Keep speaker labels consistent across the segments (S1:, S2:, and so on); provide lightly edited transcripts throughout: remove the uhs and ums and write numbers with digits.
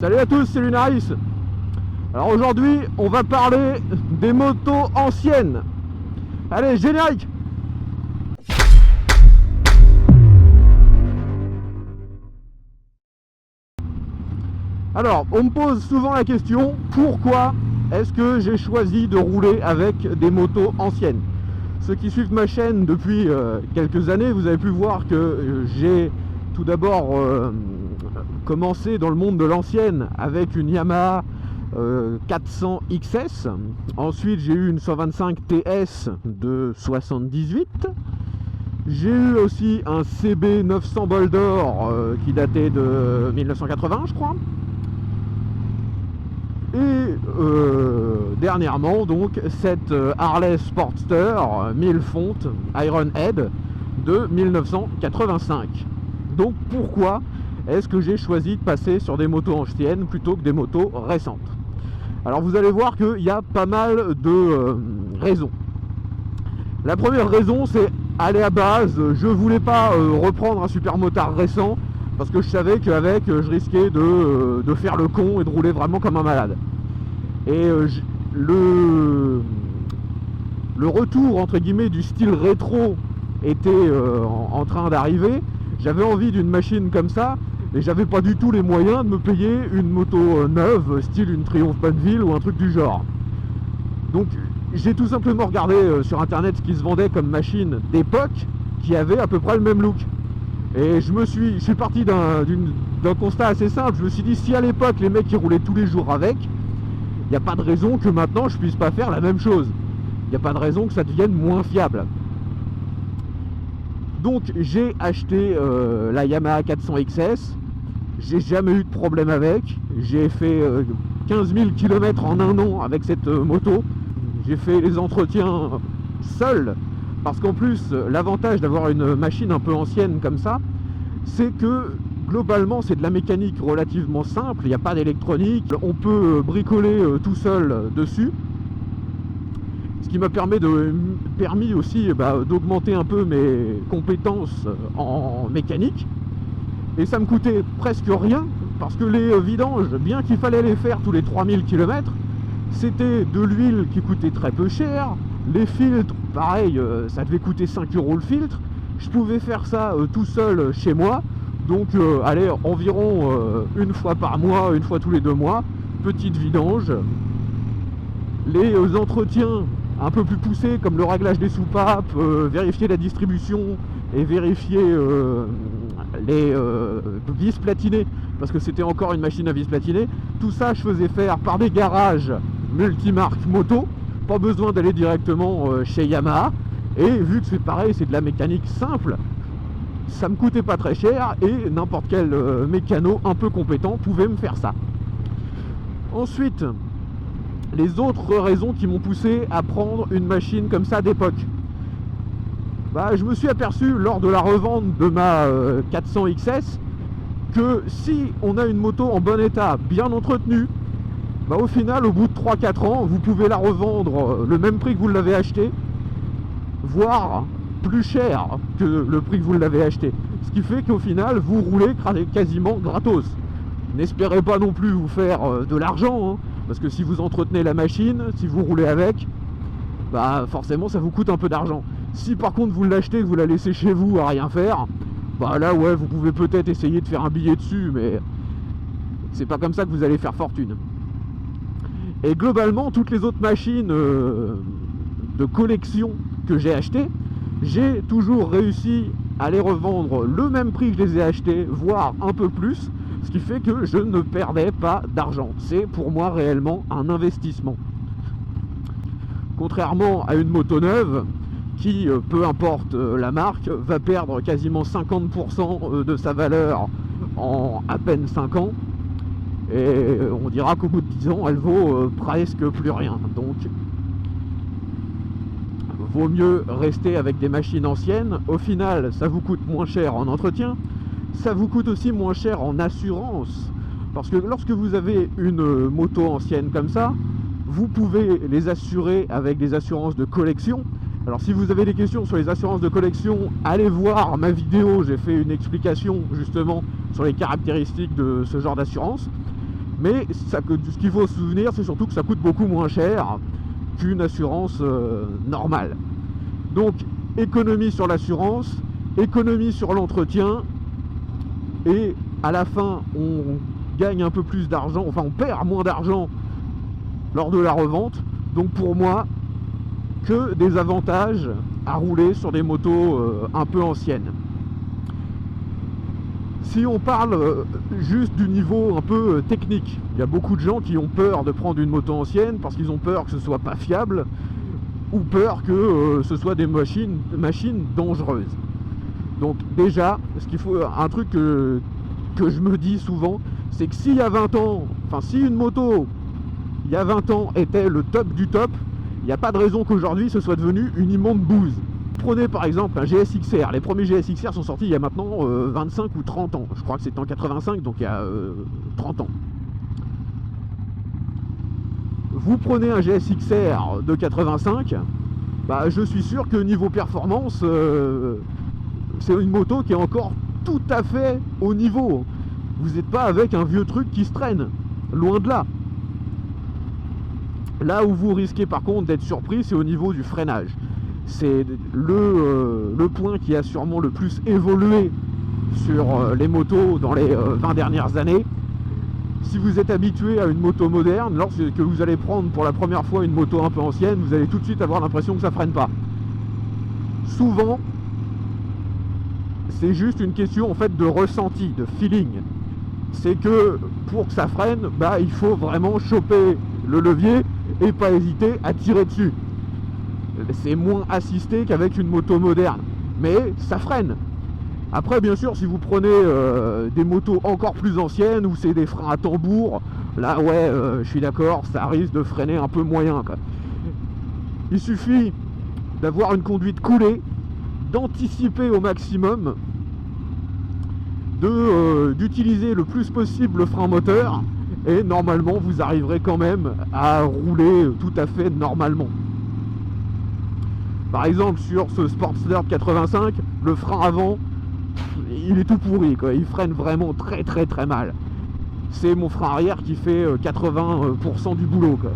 S1: Salut à tous, c'est Lunaris. Alors aujourd'hui, on va parler des motos anciennes. Allez, générique. Alors, on me pose souvent la question, pourquoi est-ce que j'ai choisi de rouler avec des motos anciennes? Ceux qui suivent ma chaîne depuis quelques années, vous avez pu voir que j'ai tout d'abord commencé dans le monde de l'ancienne avec une Yamaha 400 XS. Ensuite j'ai eu une 125 TS de 78. J'ai eu aussi un CB 900 bol d'or qui datait de 1980 je crois. Et dernièrement donc cette Harley Sportster 1000 fontes Iron Head de 1985. Donc pourquoi est-ce que j'ai choisi de passer sur des motos anciennes plutôt que des motos récentes? Alors vous allez voir qu'il y a pas mal de raisons. La première raison, c'est aller à base, je voulais pas reprendre un supermotard récent parce que je savais qu'avec je risquais de faire le con et de rouler vraiment comme un malade. Et le retour entre guillemets du style rétro était en train d'arriver. J'avais envie d'une machine comme ça, et j'avais pas du tout les moyens de me payer une moto neuve, style une Triumph Bonneville ou un truc du genre. Donc j'ai tout simplement regardé sur internet ce qui se vendait comme machine d'époque qui avait à peu près le même look. Et je suis parti d'un constat assez simple. Je me suis dit, si à l'époque les mecs qui roulaient tous les jours avec, il n'y a pas de raison que maintenant je puisse pas faire la même chose. Il n'y a pas de raison que ça devienne moins fiable. Donc j'ai acheté la Yamaha 400 XS. J'ai jamais eu de problème avec. J'ai fait 15 000 km en un an avec cette moto. J'ai fait les entretiens seul. Parce qu'en plus, l'avantage d'avoir une machine un peu ancienne comme ça, c'est que globalement c'est de la mécanique relativement simple. Il n'y a pas d'électronique. On peut bricoler tout seul dessus. Ce qui m'a permis aussi d'augmenter un peu mes compétences en mécanique. Et ça me coûtait presque rien, parce que les vidanges, bien qu'il fallait les faire tous les 3000 km, c'était de l'huile qui coûtait très peu cher. Les filtres, pareil, ça devait coûter 5 € le filtre. Je pouvais faire ça tout seul chez moi. Donc allez, environ une fois par mois, une fois tous les 2 mois, petite vidange. Les entretiens un peu plus poussés comme le réglage des soupapes, vérifier la distribution et vérifier les vis platinées, parce que c'était encore une machine à vis platinées. Tout ça je faisais faire par des garages multimarques moto, pas besoin d'aller directement chez Yamaha. Et vu que c'est pareil, c'est de la mécanique simple, ça me coûtait pas très cher et n'importe quel mécano un peu compétent pouvait me faire ça. Ensuite, les autres raisons qui m'ont poussé à prendre une machine comme ça d'époque. Je me suis aperçu lors de la revente de ma 400 XS que si on a une moto en bon état, bien entretenue, au final, au bout de 3-4 ans, vous pouvez la revendre le même prix que vous l'avez acheté, voire plus cher que le prix que vous l'avez acheté. Ce qui fait qu'au final, vous roulez quasiment gratos. N'espérez pas non plus vous faire de l'argent, hein, parce que si vous entretenez la machine, si vous roulez avec, forcément ça vous coûte un peu d'argent. Si par contre vous l'achetez, que vous la laissez chez vous à rien faire, là ouais, vous pouvez peut-être essayer de faire un billet dessus, mais c'est pas comme ça que vous allez faire fortune. Et globalement, toutes les autres machines de collection que j'ai achetées, j'ai toujours réussi à les revendre le même prix que je les ai achetées, voire un peu plus, ce qui fait que je ne perdais pas d'argent. C'est pour moi réellement un investissement. Contrairement à une moto neuve qui, peu importe la marque, va perdre quasiment 50% de sa valeur en à peine 5 ans. Et on dira qu'au bout de 10 ans, elle vaut presque plus rien. Donc, vaut mieux rester avec des machines anciennes. Au final, ça vous coûte moins cher en entretien. Ça vous coûte aussi moins cher en assurance. Parce que lorsque vous avez une moto ancienne comme ça, vous pouvez les assurer avec des assurances de collection. Alors si vous avez des questions sur les assurances de collection, allez voir ma vidéo, j'ai fait une explication justement sur les caractéristiques de ce genre d'assurance. Mais ce qu'il faut se souvenir, c'est surtout que ça coûte beaucoup moins cher qu'une assurance normale. Donc économie sur l'assurance, économie sur l'entretien, et à la fin on gagne un peu plus d'argent, enfin on perd moins d'argent lors de la revente. Donc pour moi, que des avantages à rouler sur des motos un peu anciennes. Si on parle juste du niveau un peu technique, il y a beaucoup de gens qui ont peur de prendre une moto ancienne parce qu'ils ont peur que ce soit pas fiable ou peur que ce soit des machines dangereuses. Donc déjà, un truc que je me dis souvent, c'est que s'il y a 20 ans, enfin si une moto il y a 20 ans était le top du top, il n'y a pas de raison qu'aujourd'hui ce soit devenu une immonde bouse. Prenez par exemple un GSXR. Les premiers GSXR sont sortis il y a maintenant 25 ou 30 ans. Je crois que c'était en 85, donc il y a 30 ans. Vous prenez un GSXR de 85, bah, je suis sûr que niveau performance, c'est une moto qui est encore tout à fait au niveau. Vous n'êtes pas avec un vieux truc qui se traîne, loin de là. Là où vous risquez par contre d'être surpris, c'est au niveau du freinage. C'est le point qui a sûrement le plus évolué sur les motos dans les 20 dernières années. Si vous êtes habitué à une moto moderne, lorsque vous allez prendre pour la première fois une moto un peu ancienne, vous allez tout de suite avoir l'impression que ça freine pas. Souvent, c'est juste une question en fait de ressenti, de feeling. C'est que pour que ça freine, bah, il faut vraiment choper le levier et pas hésiter à tirer dessus. C'est moins assisté qu'avec une moto moderne, mais ça freine. Après bien sûr, si vous prenez des motos encore plus anciennes où c'est des freins à tambour, là ouais, je suis d'accord, ça risque de freiner un peu moyen quoi. Il suffit d'avoir une conduite coolée, d'anticiper au maximum, d'utiliser le plus possible le frein moteur, et normalement vous arriverez quand même à rouler tout à fait normalement. Par exemple sur ce Sportster de 85, le frein avant, il est tout pourri quoi. Il freine vraiment très très très mal. C'est mon frein arrière qui fait 80% du boulot quoi.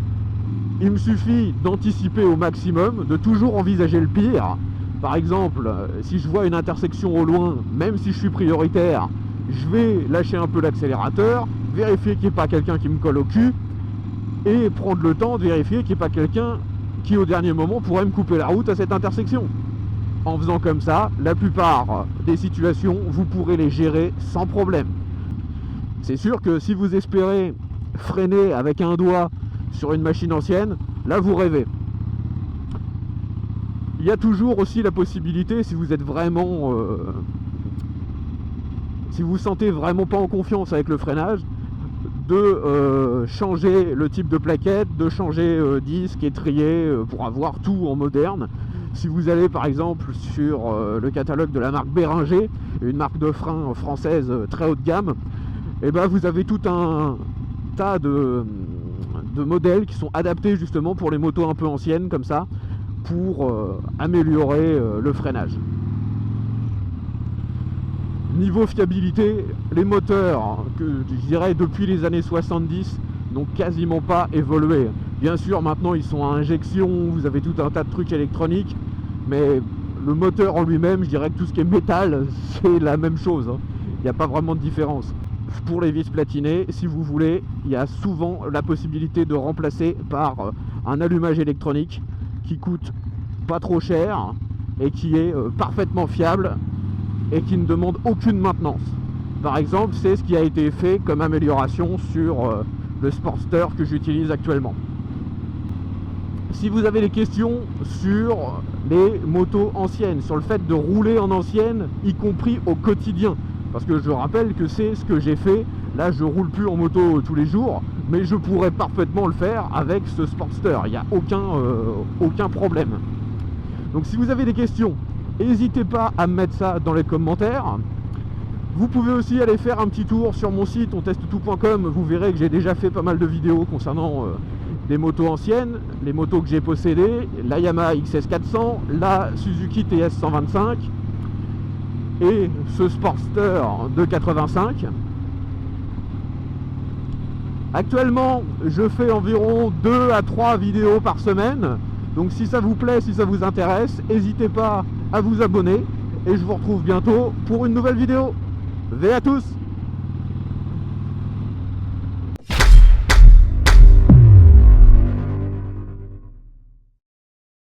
S1: Il me suffit d'anticiper au maximum, de toujours envisager le pire. Par exemple, si je vois une intersection au loin, même si je suis prioritaire, je vais lâcher un peu l'accélérateur, vérifier qu'il n'y ait pas quelqu'un qui me colle au cul, et prendre le temps de vérifier qu'il n'y ait pas quelqu'un qui au dernier moment pourrait me couper la route à cette intersection. En faisant comme ça, la plupart des situations, vous pourrez les gérer sans problème. C'est sûr que si vous espérez freiner avec un doigt sur une machine ancienne, là vous rêvez. Il y a toujours aussi la possibilité, si vous êtes vraiment... si vous vous sentez vraiment pas en confiance avec le freinage, de changer le type de plaquette, de changer disque, étrier, pour avoir tout en moderne. Si vous allez par exemple sur le catalogue de la marque Béringer, une marque de frein française très haut de gamme, et ben vous avez tout un tas de modèles qui sont adaptés justement pour les motos un peu anciennes comme ça, pour améliorer le freinage. Niveau fiabilité, les moteurs, que je dirais depuis les années 70, n'ont quasiment pas évolué. Bien sûr, maintenant ils sont à injection, vous avez tout un tas de trucs électroniques, mais le moteur en lui-même, je dirais que tout ce qui est métal, c'est la même chose. Il n'y a pas vraiment de différence. Pour les vis platinées, si vous voulez, il y a souvent la possibilité de remplacer par un allumage électronique qui coûte pas trop cher et qui est parfaitement fiable et qui ne demande aucune maintenance. Par exemple, c'est ce qui a été fait comme amélioration sur le Sportster que j'utilise actuellement. Si vous avez des questions sur les motos anciennes, sur le fait de rouler en ancienne, y compris au quotidien, parce que je rappelle que c'est ce que j'ai fait, là je roule plus en moto tous les jours, mais je pourrais parfaitement le faire avec ce Sportster, il n'y a aucun problème. Donc si vous avez des questions, n'hésitez pas à me mettre ça dans les commentaires. Vous pouvez aussi aller faire un petit tour sur mon site ontestetout.com, vous verrez que j'ai déjà fait pas mal de vidéos concernant des motos anciennes, les motos que j'ai possédées, la Yamaha XS 400, la Suzuki TS 125 et ce Sportster de 85. Actuellement, je fais environ 2 à 3 vidéos par semaine. Donc si ça vous plaît, si ça vous intéresse, n'hésitez pas à vous abonner. Et je vous retrouve bientôt pour une nouvelle vidéo. Ve à tous!